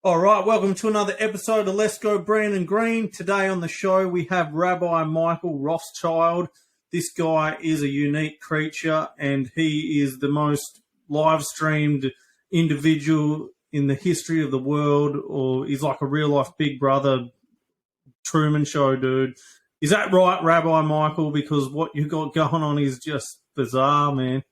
All right, welcome to another episode of Let's Go Brandon Green. Today on the show we have Rabbi Michael Rothschild. This guy is a unique creature and he is the most live-streamed individual in the history of the world, or he's like a real-life Big Brother Truman Show dude. Is that right, Rabbi Michael? Because what you got going on is just bizarre, man.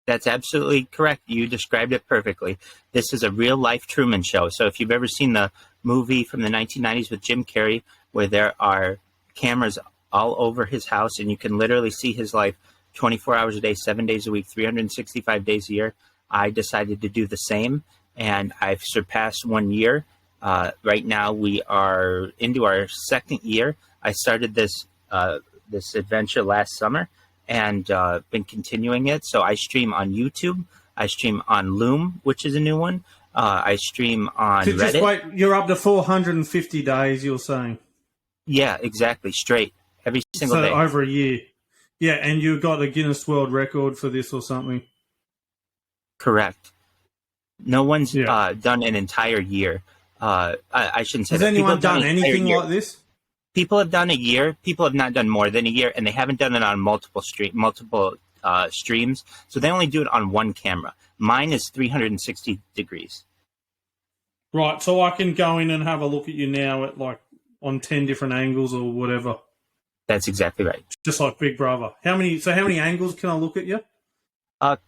That's absolutely correct. You described it perfectly. This is a real life Truman Show. So if you've ever seen the movie from the 1990s with Jim Carrey, where there are cameras all over his house and you can literally see his life 24 hours a day, 7 days a week, 365 days a year, I decided to do the same. And I've surpassed 1 year. Right now we are into our second year. I started this adventure last summer and been continuing it. So I stream on YouTube. I stream on Loom, which is a new one. I stream on Reddit. Just wait, you're up to 450 days, you're saying? Yeah, exactly. Straight. Every single day. So over a year. Yeah, and you got a Guinness World Record for this or something? Correct. No one's done an entire year. I shouldn't say that. Has anyone done anything like this? People have done a year. People have not done more than a year, and they haven't done it on multiple streams. So they only do it on one camera. Mine is 360 degrees. Right. So I can go in and have a look at you now at like on 10 different angles or whatever. That's exactly right. Just like Big Brother. How many angles can I look at you?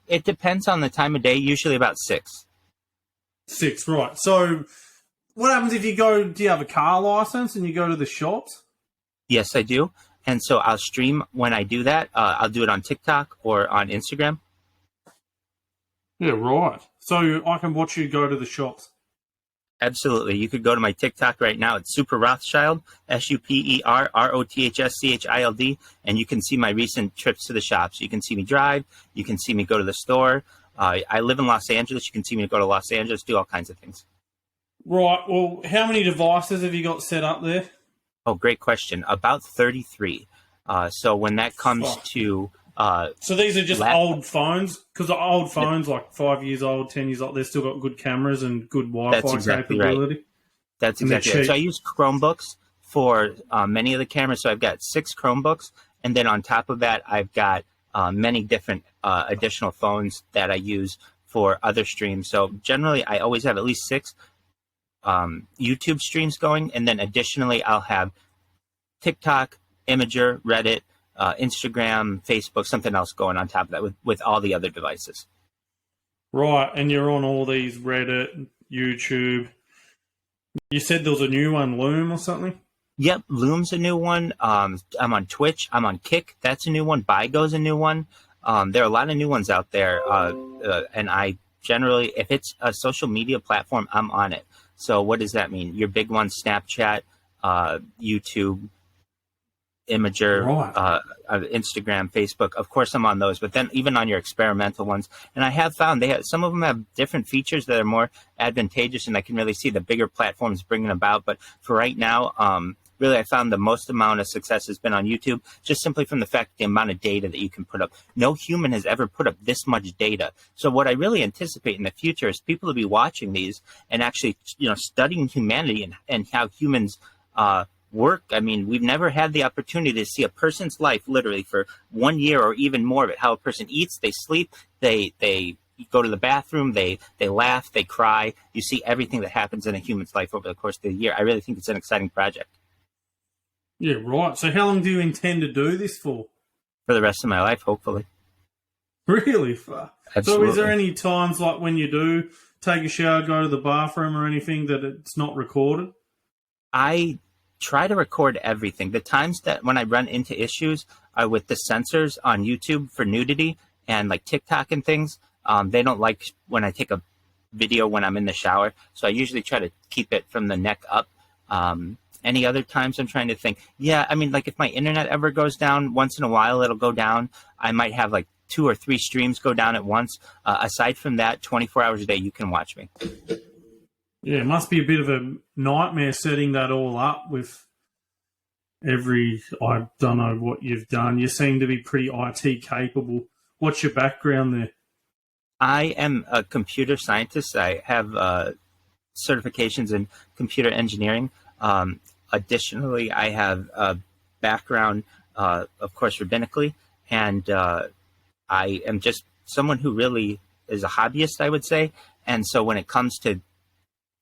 It depends on the time of day. Usually about 6. 6, right. So what happens if you go, do you have a car license and you go to the shops? Yes, I do. And so I'll stream when I do that. I'll do it on TikTok or on Instagram. Yeah, right. So I can watch you go to the shops. Absolutely. You could go to my TikTok right now. It's Super Rothschild, SuperRothschild, and you can see my recent trips to the shops. You can see me drive. You can see me go to the store. I live in Los Angeles. You can see me go to Los Angeles, do all kinds of things. Right. Well, how many devices have you got set up there? Oh, great question. About 33. So when that comes to... so these are just old phones? Because the old phones, like 5 years old, 10 years old, they've still got good cameras and good Wi-Fi capability. Right. That's exactly right. So I use Chromebooks for many of the cameras. So I've got 6 Chromebooks. And then on top of that, I've got many different additional phones that I use for other streams. So generally, I always have at least 6 YouTube streams going, and then additionally I'll have TikTok, Imager, Reddit, Instagram, Facebook, something else going on top of that with all the other devices. Right, and you're on all these Reddit, YouTube. You said there was a new one, Loom or something? Yep, Loom's a new one. I'm on Twitch. I'm on Kick. That's a new one. Bigo's a new one. There are a lot of new ones out there, and I generally, if it's a social media platform, I'm on it. So what does that mean? Your big ones, Snapchat, YouTube, Imager, right. Instagram, Facebook. Of course, I'm on those. But then even on your experimental ones, and I have found some of them have different features that are more advantageous, and I can really see the bigger platforms bringing about. But for right now, really, I found the most amount of success has been on YouTube, just simply from the fact the amount of data that you can put up. No human has ever put up this much data. So what I really anticipate in the future is people to be watching these and actually, studying humanity and how humans work. I mean, we've never had the opportunity to see a person's life literally for 1 year or even more of it, how a person eats, they sleep, they go to the bathroom, they laugh, they cry. You see everything that happens in a human's life over the course of the year. I really think it's an exciting project. Yeah, right. So how long do you intend to do this for? For the rest of my life, hopefully. Really? Absolutely. So is there any times like when you do take a shower, go to the bathroom or anything that it's not recorded? I try to record everything. The times that when I run into issues are with the censors on YouTube for nudity and like TikTok and things. They don't like when I take a video when I'm in the shower. So I usually try to keep it from the neck up. Any other times I'm trying to think. Yeah, I mean, like if my internet ever goes down, once in a while it'll go down. I might have like 2 or 3 streams go down at once. Aside from that, 24 hours a day, you can watch me. Yeah, it must be a bit of a nightmare setting that all up with I don't know what you've done. You seem to be pretty IT capable. What's your background there? I am a computer scientist. I have certifications in computer engineering. Additionally, I have a background, of course, rabbinically, and I am just someone who really is a hobbyist, I would say. And so when it comes to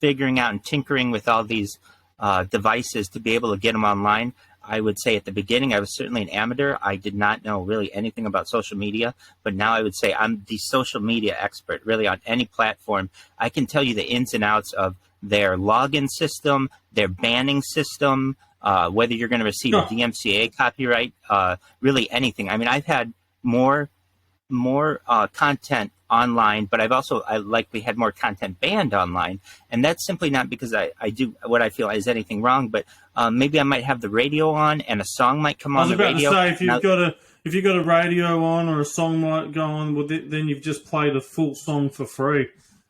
figuring out and tinkering with all these devices to be able to get them online, I would say at the beginning, I was certainly an amateur. I did not know really anything about social media, but now I would say I'm the social media expert, really, on any platform. I can tell you the ins and outs of their login system, their banning system, whether you're going to receive a DMCA copyright, really anything. I mean, I've had more content online, but I likely had more content banned online, and that's simply not because I do what I feel is anything wrong, but maybe I might have the radio on and a song might come on the radio. I was about to say, if you've got a radio on or a song might go on, well, then you've just played a full song for free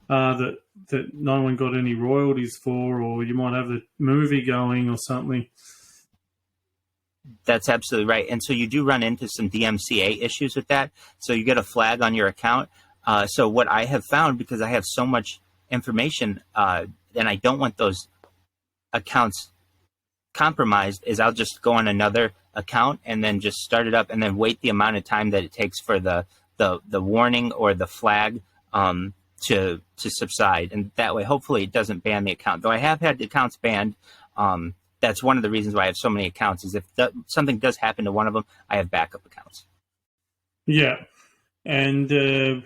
that no one got any royalties for, or you might have the movie going or something. That's absolutely right. And so you do run into some DMCA issues with that. So you get a flag on your account. So what I have found, because I have so much information and I don't want those accounts compromised, is I'll just go on another account and then just start it up and then wait the amount of time that it takes for the warning or the flag to subside. And that way, hopefully, it doesn't ban the account. Though I have had accounts banned. That's one of the reasons why I have so many accounts, is if something does happen to one of them, I have backup accounts. Yeah. And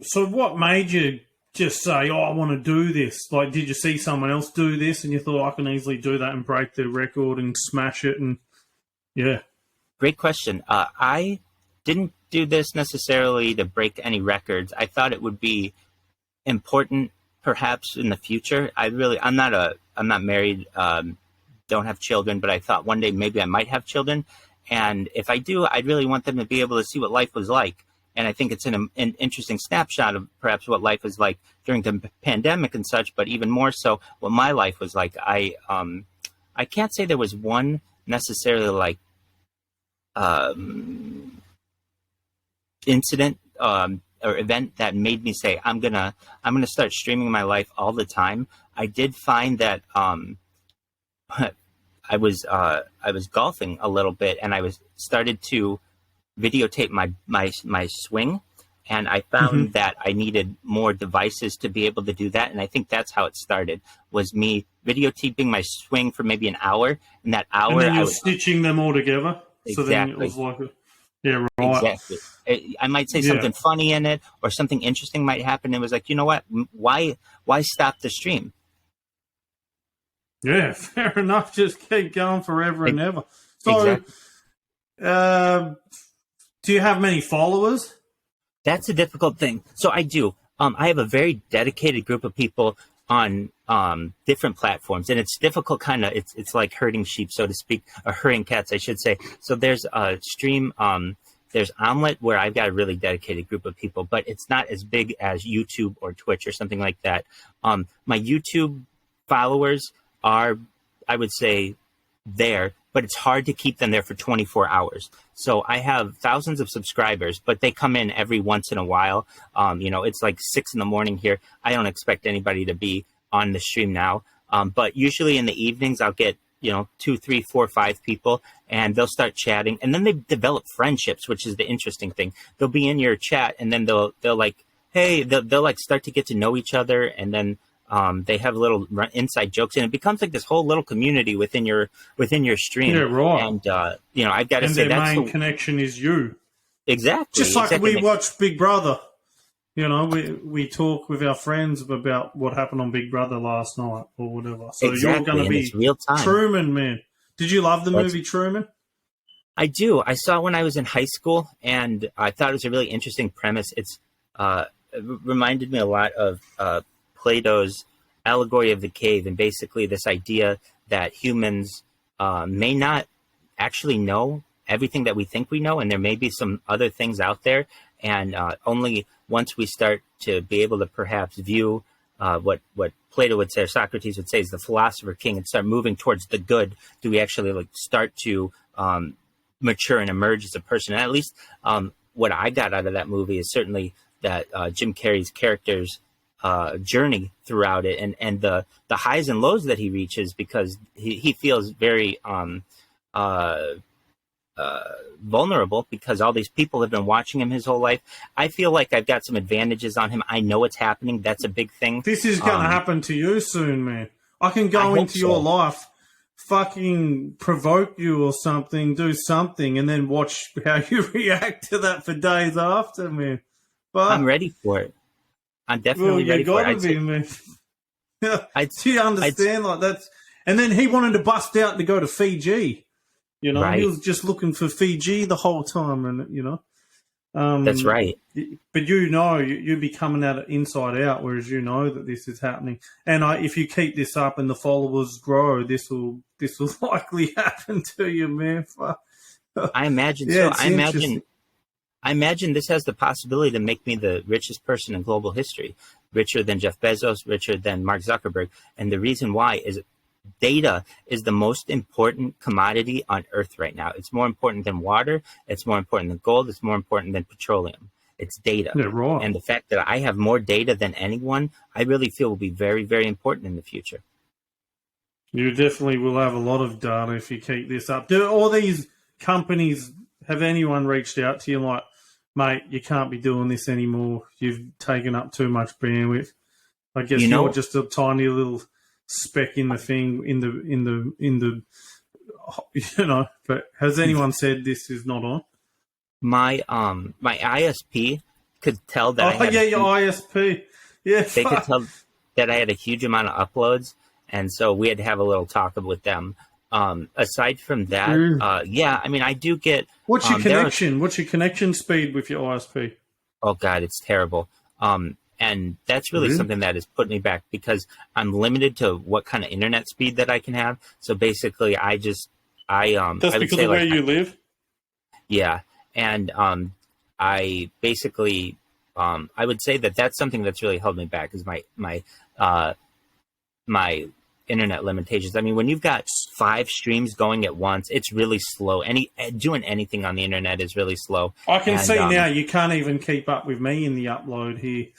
so what made you just say, I want to do this? Like, did you see someone else do this and you thought, I can easily do that and break the record and smash it? And yeah. Great question. I didn't do this necessarily to break any records. I thought it would be important perhaps in the future. I'm not married, don't have children, but I thought one day maybe I might have children. And if I do, I'd really want them to be able to see what life was like. And I think it's an interesting snapshot of perhaps what life was like during the pandemic and such, but even more so what my life was like. I can't say there was one necessarily like incident or event that made me say, I'm gonna start streaming my life all the time. I did find that I was golfing a little bit, and I started to videotape my swing, and I found that I needed more devices to be able to do that. And I think that's how it started, was me videotaping my swing for maybe an hour, and that hour and then I was stitching them all together. Exactly. So then it was like, yeah, right. Exactly. I might say something funny in it, or something interesting might happen. It was like, you know what? Why stop the stream? Yeah, fair enough. Just keep going forever and ever. So, exactly. Do you have many followers? That's a difficult thing. So I do. I have a very dedicated group of people on different platforms, and it's difficult. It's like herding sheep, so to speak, or herding cats, I should say. So there's a stream. There's Omelette, where I've got a really dedicated group of people, but it's not as big as YouTube or Twitch or something like that. My YouTube followers are, I would say, there, but it's hard to keep them there for 24 hours. So I have thousands of subscribers, but they come in every once in a while. It's like 6 a.m. here. I don't expect anybody to be on the stream now. But usually in the evenings, I'll get, 2, 3, 4, 5 people, and they'll start chatting. And then they develop friendships, which is the interesting thing. They'll be in your chat, and then they'll like, hey, they'll like start to get to know each other. And then they have little inside jokes, and it becomes like this whole little community within your stream. Yeah, right. And I've got to say, their that's main connection is you. Exactly. Just like we watch Big Brother. We talk with our friends about what happened on Big Brother last night or whatever. So you're going to be real time. Truman, man. Did you love the movie Truman? I do. I saw it when I was in high school, and I thought it was a really interesting premise. It reminded me a lot of Plato's allegory of the cave, and basically this idea that humans may not actually know everything that we think we know, and there may be some other things out there, and only once we start to be able to perhaps view what Plato would say, or Socrates would say, is the philosopher king, and start moving towards the good, do we actually start to mature and emerge as a person. And at least what I got out of that movie is certainly that Jim Carrey's character's journey throughout it, and the highs and lows that he reaches, because he feels very vulnerable because all these people have been watching him his whole life. I feel like I've got some advantages on him. I know it's happening. That's a big thing. This is going to happen to you soon, man. I can go into your life, fucking provoke you or something, do something, and then watch how you react to that for days after, man. But I'm ready for it. I'm definitely ready for it. You gotta be, man. Do you understand? Like that's, and then he wanted to bust out to go to Fiji. You know, right. He was just looking for Fiji the whole time, and you know, that's right. But you know, you'd be coming out inside out, whereas you know that this is happening. And if you keep this up and the followers grow, this will likely happen to you, man. I imagine so. I imagine this has the possibility to make me the richest person in global history, richer than Jeff Bezos, richer than Mark Zuckerberg. And the reason why is data is the most important commodity on Earth right now. It's more important than water. It's more important than gold. It's more important than petroleum. It's data. Yeah, right. And the fact that I have more data than anyone, I really feel will be very, very important in the future. You definitely will have a lot of data if you keep this up. Do all these companies, have anyone reached out to you like, mate, you can't be doing this anymore. You've taken up too much bandwidth. I guess you're just a tiny little speck in the thing, in the you know. But has anyone said this is not on? My ISP could tell that. Your ISP. Yeah, they could tell that I had a huge amount of uploads, and so we had to have a little talk with them. Aside from that, yeah, I mean, I do get. What's your connection? What's your connection speed with your ISP? Oh God, it's terrible. And that's really something that has put me back because I'm limited to what kind of internet speed that I can have. So basically, that's because of where you live. Yeah, and I basically I would say that that's something that's really held me back is my internet limitations. I mean, when you've got 5 streams going at once, it's really slow. Doing anything on the internet is really slow. I can see now you can't even keep up with me in the upload here,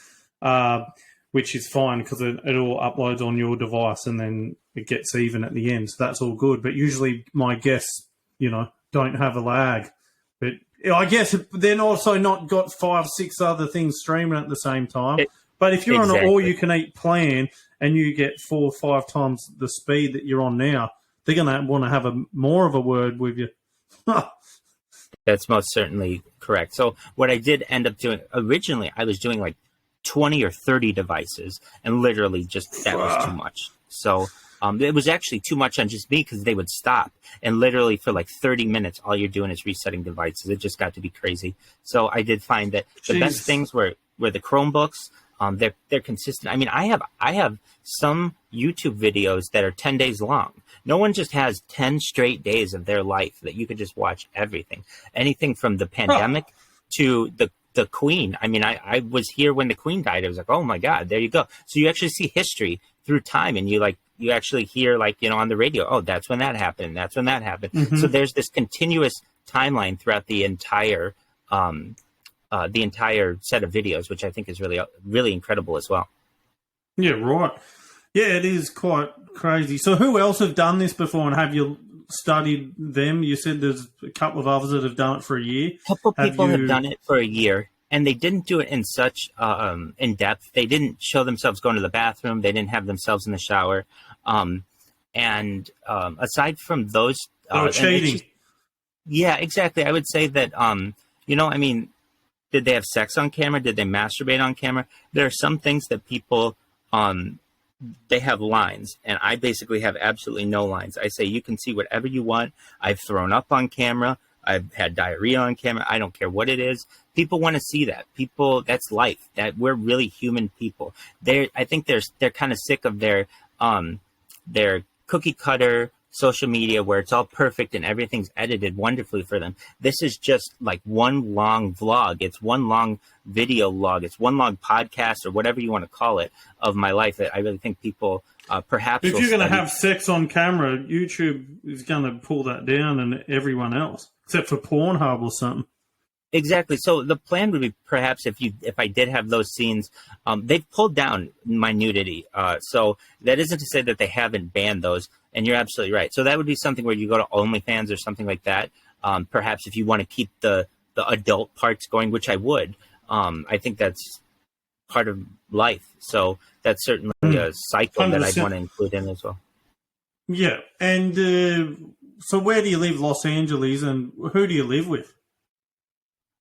which is fine because it all uploads on your device and then it gets even at the end. So that's all good. But usually my guests, you know, don't have a lag. But I guess they're also not got 5, 6 other things streaming at the same time. But if you're on an all-you-can-eat plan and you get 4 or 5 times the speed that you're on now, they're going to want to have more of a word with you. That's most certainly correct. So what I did end up doing, originally I was doing like 20 or 30 devices, and literally just that was too much. So it was actually too much on just me because they would stop. And literally for like 30 minutes, all you're doing is resetting devices. It just got to be crazy. So I did find that the best things were the Chromebooks. They're consistent. I mean, I have some YouTube videos that are 10 days long. No one just has 10 straight days of their life that you could just watch everything. Anything from the pandemic to the Queen. I mean, I was here when the Queen died. I was like, oh my God, there you go. So you actually see history through time, and you actually hear, like, you know, on the radio, oh, that's when that happened. That's when that happened. Mm-hmm. So there's this continuous timeline throughout the entire set of videos, which I think is really, really incredible as well. Yeah, right. Yeah, it is quite crazy. So who else have done this before, and have you studied them? You said there's a couple of others that have done it for a year. A couple of people have done it for a year, and they didn't do it in such in depth. They didn't show themselves going to the bathroom. They didn't have themselves in the shower. And aside from those... They were cheating. Yeah, exactly. I would say that, you know, I mean... Did they have sex on camera? Did they masturbate on camera? There are some things that people, they have lines, and I basically have absolutely no lines. I say, you can see whatever you want. I've thrown up on camera. I've had diarrhea on camera. I don't care what it is. People want to see that. People, that's life. That we're really human people. I think they're kind of sick of their cookie cutter social media where it's all perfect and everything's edited wonderfully for them. This is just like one long vlog. It's one long video log. It's one long podcast or whatever you want to call it of my life that I really think people perhaps... If you're going to have sex on camera, YouTube is going to pull that down, and everyone else, except for Pornhub or something. Exactly. So the plan would be perhaps if I did have those scenes, they've pulled down my nudity. So that isn't to say that they haven't banned those. And you're absolutely right. So that would be something where you go to OnlyFans or something like that. Perhaps if you want to keep the adult parts going, which I would. I think that's part of life. So that's certainly a cycle 100%. that I'd want to include in as well. Yeah. And so where do you live, Los Angeles, and who do you live with?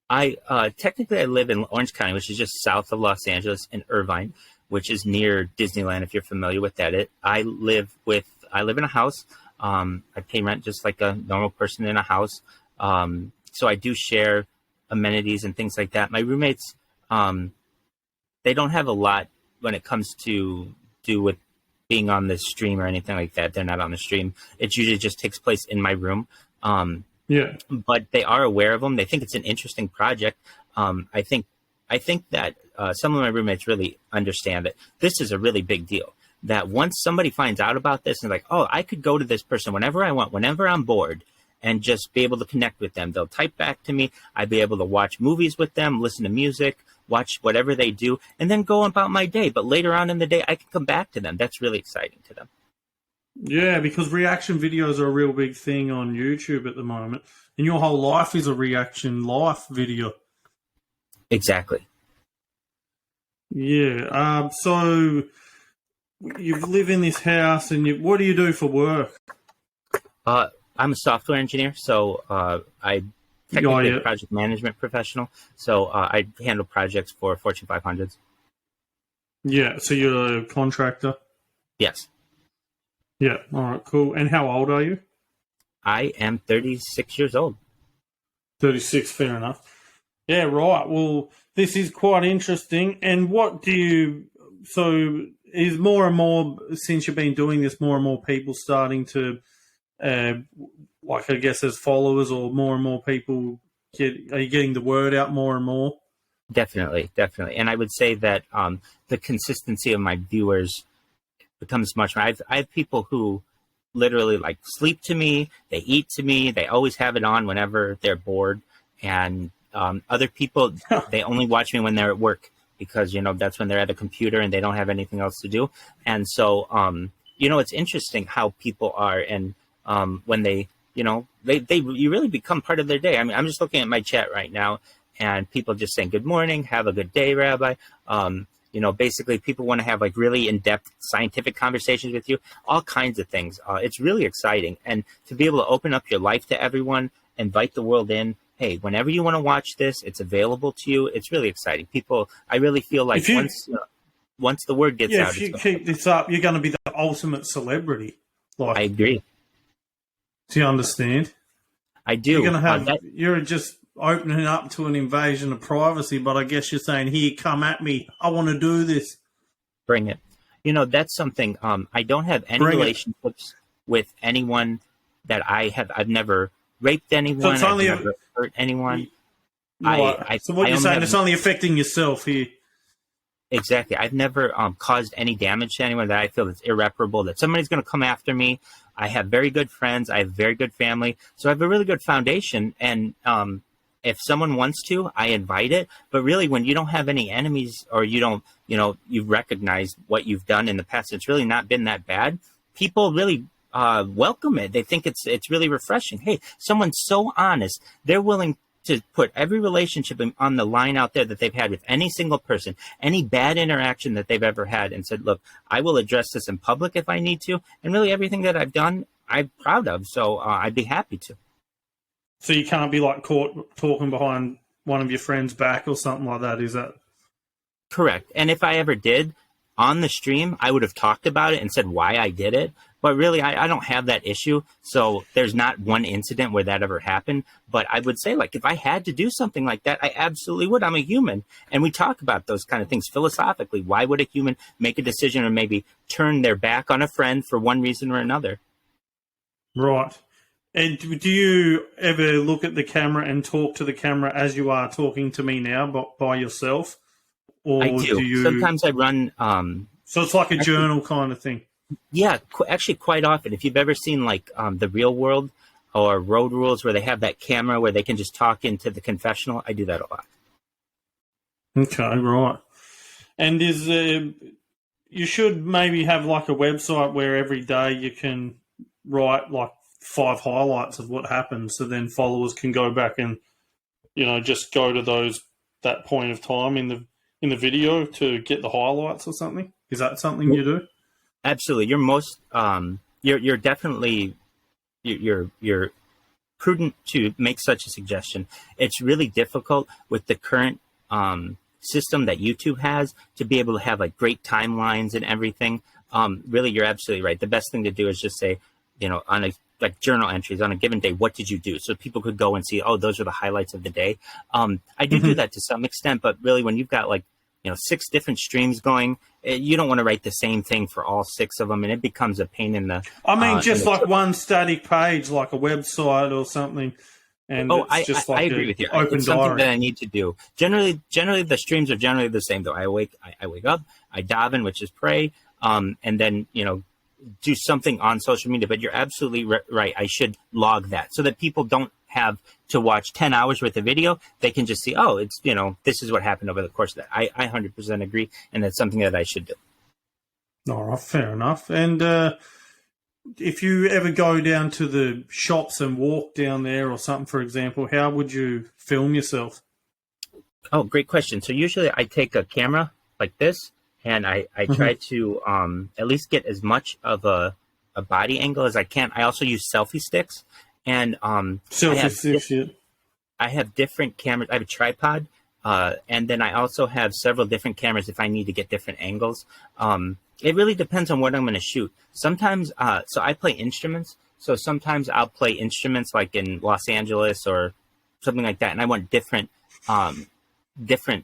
I technically I live in Orange County, which is just south of Los Angeles, in Irvine, which is near Disneyland. If you're familiar with that, I live in a house. I pay rent just like a normal person in a house. So I do share amenities and things like that. My roommates, they don't have a lot when it comes to do with being on the stream or anything like that. They're not on the stream. It usually just takes place in my room. Yeah. But they are aware of them. They think it's an interesting project. I think that some of my roommates really understand that this is a really big deal. That once somebody finds out about this and like, oh, I could go to this person whenever I want, whenever I'm bored, and just be able to connect with them. They'll type back to me. I'd be able to watch movies with them, listen to music, watch whatever they do, and then go about my day. But later on in the day, I can come back to them. That's really exciting to them. Yeah, because reaction videos are a real big thing on YouTube at the moment. And your whole life is a reaction life video. Exactly. Yeah. So you live in this house, and what do you do for work? I'm a software engineer, so I technically a project management professional. So I handle projects for Fortune 500s. Yeah, so you're a contractor? Yes. Yeah, all right, cool. And how old are you? I am 36 years old. 36, fair enough. Yeah, right. Well, this is quite interesting. And so is more and more, since you've been doing this, more and more people starting to, like I guess as followers, or more and more people, are you getting the word out more and more? Definitely. And I would say that the consistency of my viewers becomes much more. I have people who literally like sleep to me, they eat to me, they always have it on whenever they're bored. And other people, they only watch me when they're at work because, that's when they're at a computer and they don't have anything else to do. And so, it's interesting how people are. And when they, you really become part of their day. I mean, I'm just looking at my chat right now and people just saying, good morning, have a good day, Rabbi. Basically people want to have like really in-depth scientific conversations with you, all kinds of things. It's really exciting. And to be able to open up your life to everyone, invite the world in. Hey, whenever you want to watch this, it's available to you. It's really exciting. People, I really feel like once the word gets out. If you keep this up, you're going to be the ultimate celebrity. I agree. Do you understand? I do. You're going to have, you're just opening up to an invasion of privacy, but I guess you're saying, here, come at me. I want to do this. Bring it. That's something. I don't have any relationships with anyone that I've never raped anyone. So I've never hurt anyone. So what you're saying, it's only affecting yourself here. Exactly. I've never caused any damage to anyone that I feel is irreparable, that somebody's going to come after me. I have very good friends. I have very good family. So I have a really good foundation. And if someone wants to, I invite it. But really, when you don't have any enemies, or you don't, you've recognized what you've done in the past, it's really not been that bad. People really welcome it. They think it's really refreshing. Hey, someone's so honest. They're willing to put every relationship on the line out there that they've had with any single person, any bad interaction that they've ever had, and said, look, I will address this in public if I need to. And really everything that I've done, I'm proud of. So I'd be happy to. So you can't be like caught talking behind one of your friends' back or something like that, is that? Correct. And if I ever did on the stream, I would have talked about it and said why I did it. But really, I don't have that issue. So there's not one incident where that ever happened. But I would say, like, if I had to do something like that, I absolutely would. I'm a human. And we talk about those kind of things philosophically. Why would a human make a decision or maybe turn their back on a friend for one reason or another? Right. And do you ever look at the camera and talk to the camera as you are talking to me now, but by yourself? Or I do. Sometimes I run... so it's like a journal kind of thing? Yeah, actually quite often. If you've ever seen like The Real World, or Road Rules, where they have that camera where they can just talk into the confessional. I do that a lot. Okay, right. And is you should maybe have like a website where every day you can write like 5 highlights of what happened, so then followers can go back and just go to that point of time in the video to get the highlights or something. Is that something you do? Absolutely. You're most you're definitely you're prudent to make such a suggestion. It's really difficult with the current system that YouTube has to be able to have like great timelines and everything. Really, you're absolutely right. The best thing to do is just say, on like journal entries on a given day, what did you do? So people could go and see, oh, those are the highlights of the day. I do that to some extent, but really when you've got like, 6 different streams going, you don't want to write the same thing for all 6 of them, and it becomes a pain in the... I mean, just like one static page, like a website or something. And I agree with you. It's something that I need to do. Generally, the streams are generally the same, though. I wake up, I daven, which is pray, and then, do something on social media. But you're absolutely right. I should log that so that people don't have to watch 10 hours worth of video. They can just see, oh, it's, this is what happened over the course of that. I 100% agree, and that's something that I should do. All right, fair enough. And if you ever go down to the shops and walk down there or something, for example, how would you film yourself? Oh, great question. So usually I take a camera like this, and I try to at least get as much of a body angle as I can. I also use selfie sticks. And I have different cameras. I have a tripod, and then I also have several different cameras if I need to get different angles. It really depends on what I'm going to shoot. Sometimes, so I play instruments. So sometimes I'll play instruments like in Los Angeles or something like that, and I want different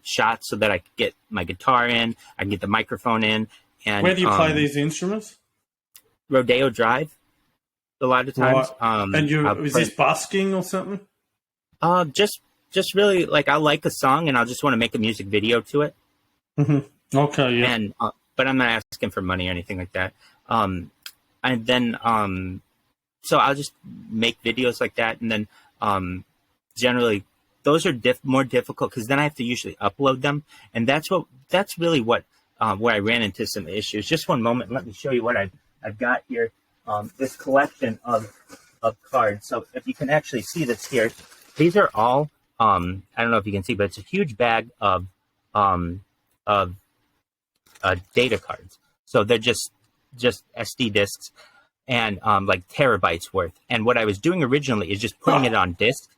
shots so that I can get my guitar in, I can get the microphone in. And where do you play these instruments? Rodeo Drive. A lot of times. Right. And is this busking or something? Just really like I like a song and I'll just want to make a music video to it. Okay, yeah. And but I'm not asking for money or anything like that. And then so I'll just make videos like that, and then generally those are more difficult because then I have to usually upload them, and that's really what where I ran into some issues. Just one moment, let me show you what I've got here. This collection of cards. So if you can actually see this here, these are all, I don't know if you can see, but it's a huge bag of data cards. So they're just SD disks and like terabytes worth. And what I was doing originally is just putting it on disk,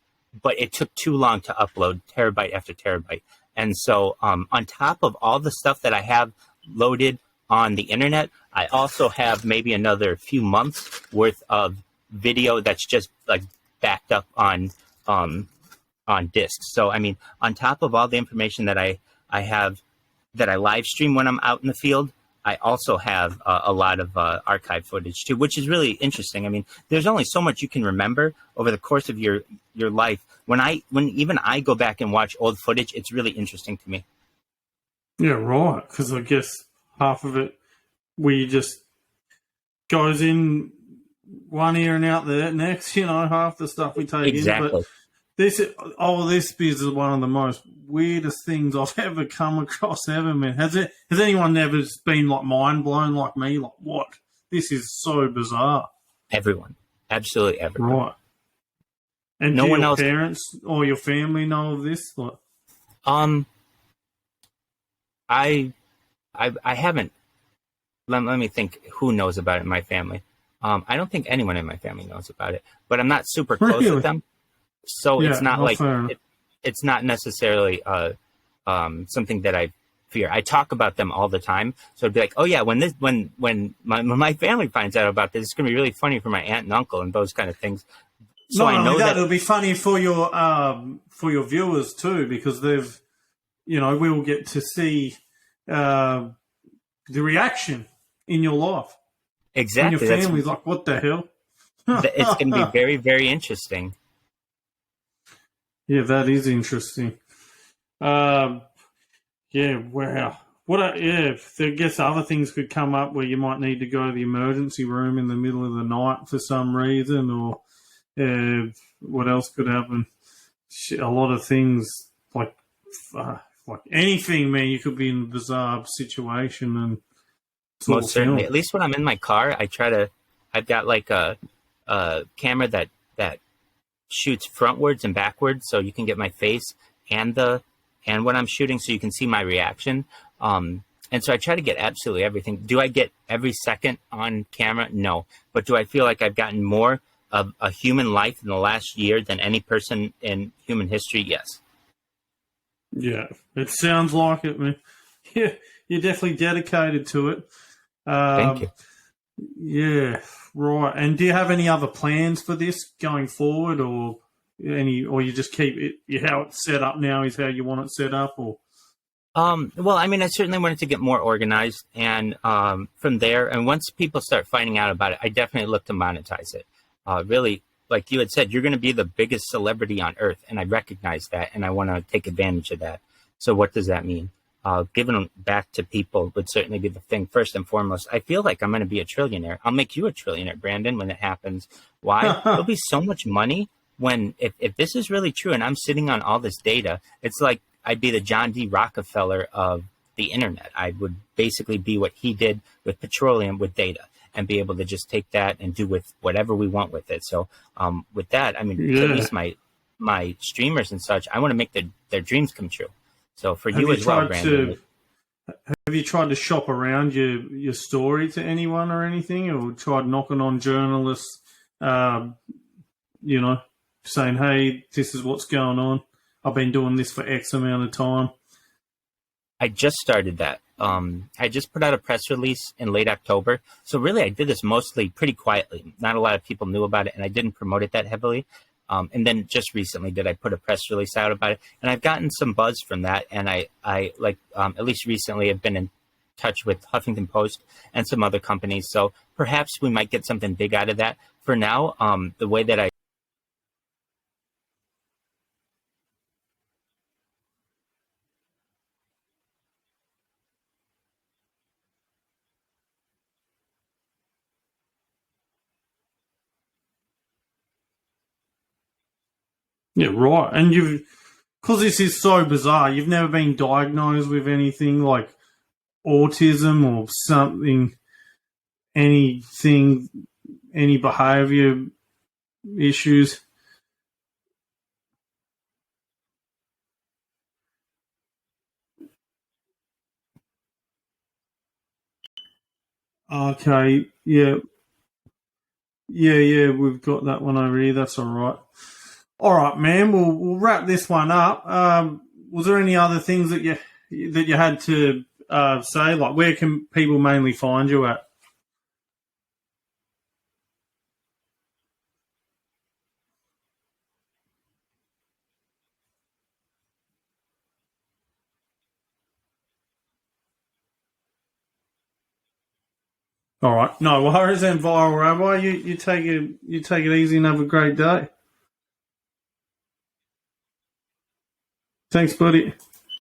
but it took too long to upload terabyte after terabyte. And so on top of all the stuff that I have loaded on the internet, I also have maybe another few months worth of video that's just like backed up on discs. So I mean, on top of all the information that I have that I live stream when I'm out in the field, I also have a lot of archive footage too, which is really interesting. I mean, there's only so much you can remember over the course of your life. When even I go back and watch old footage, it's really interesting to me. Yeah, right. Because I guess half of it we just goes in one ear and out the next. Half the stuff we take in. But this is one of the most weirdest things I've ever come across ever, man. Has anyone ever been like mind blown like me? Like, what? This is so bizarre. Everyone, absolutely everyone. Right. And no one else, parents or your family know of this? Like, I haven't. Let me think. Who knows about it in my family? I don't think anyone in my family knows about it. But I'm not super close with them, so it's not like it's not necessarily something that I fear. I talk about them all the time, so I'd be like, oh yeah, when my family finds out about this, it's gonna be really funny for my aunt and uncle and those kind of things. So I know that it'll be funny for your viewers too, because they've, we'll get to see the reaction in your life. Exactly. And your family's like, what the hell? It's going to be very, very interesting. Yeah, that is interesting. Yeah, wow. I guess other things could come up where you might need to go to the emergency room in the middle of the night for some reason, or What else could happen? A lot of things, like anything, man. You could be in a bizarre situation, and it's all Most certainly. filmed. At least when I'm in my car, I've got like a camera that shoots frontwards and backwards, so you can get my face and when I'm shooting, so you can see my reaction. And so I try to get absolutely everything. Do I get every second on camera? No. But do I feel like I've gotten more of a human life in the last year than any person in human history? Yes. Yeah, it sounds like it, man. Yeah, you're definitely dedicated to it. Thank you. Yeah, right. And do you have any other plans for this going forward, or you just keep it how it's set up now is how you want it set up, or? Well, I mean, I certainly wanted to get more organized, and from there, and once people start finding out about it, I definitely look to monetize it. Really, like you had said, you're going to be the biggest celebrity on earth, and I recognize that, and I want to take advantage of that. So what does that mean? Giving back to people would certainly be the thing first and foremost. I feel like I'm going to be a trillionaire. I'll make you a trillionaire, Brandon, when it happens. Why? There'll be so much money if this is really true, and I'm sitting on all this data. It's like I'd be the John D. Rockefeller of the internet. I would basically be what he did with petroleum with data, and be able to just take that and do with whatever we want with it. So with that, I mean, at least my streamers and such, I want to make their dreams come true. So for you as well, Brandon. Have you tried to shop around your story to anyone or anything, or tried knocking on journalists, saying, hey, this is what's going on. I've been doing this for X amount of time. I just started that. I just put out a press release in late October. So really, I did this mostly pretty quietly. Not a lot of people knew about it, and I didn't promote it that heavily. And then just recently did I put a press release out about it, and I've gotten some buzz from that. And I at least recently have been in touch with Huffington Post and some other companies. So perhaps we might get something big out of that. For now, the way that Yeah, right. And because this is so bizarre, you've never been diagnosed with anything like autism or something, anything, any behavior issues. Okay, yeah. Yeah, we've got that one over here. That's all right. All right, man. We'll wrap this one up. Was there any other things that you had to say? Like, where can people mainly find you at? All right. No worries then, Viral Rabbi. You take it easy and have a great day. Thanks, buddy.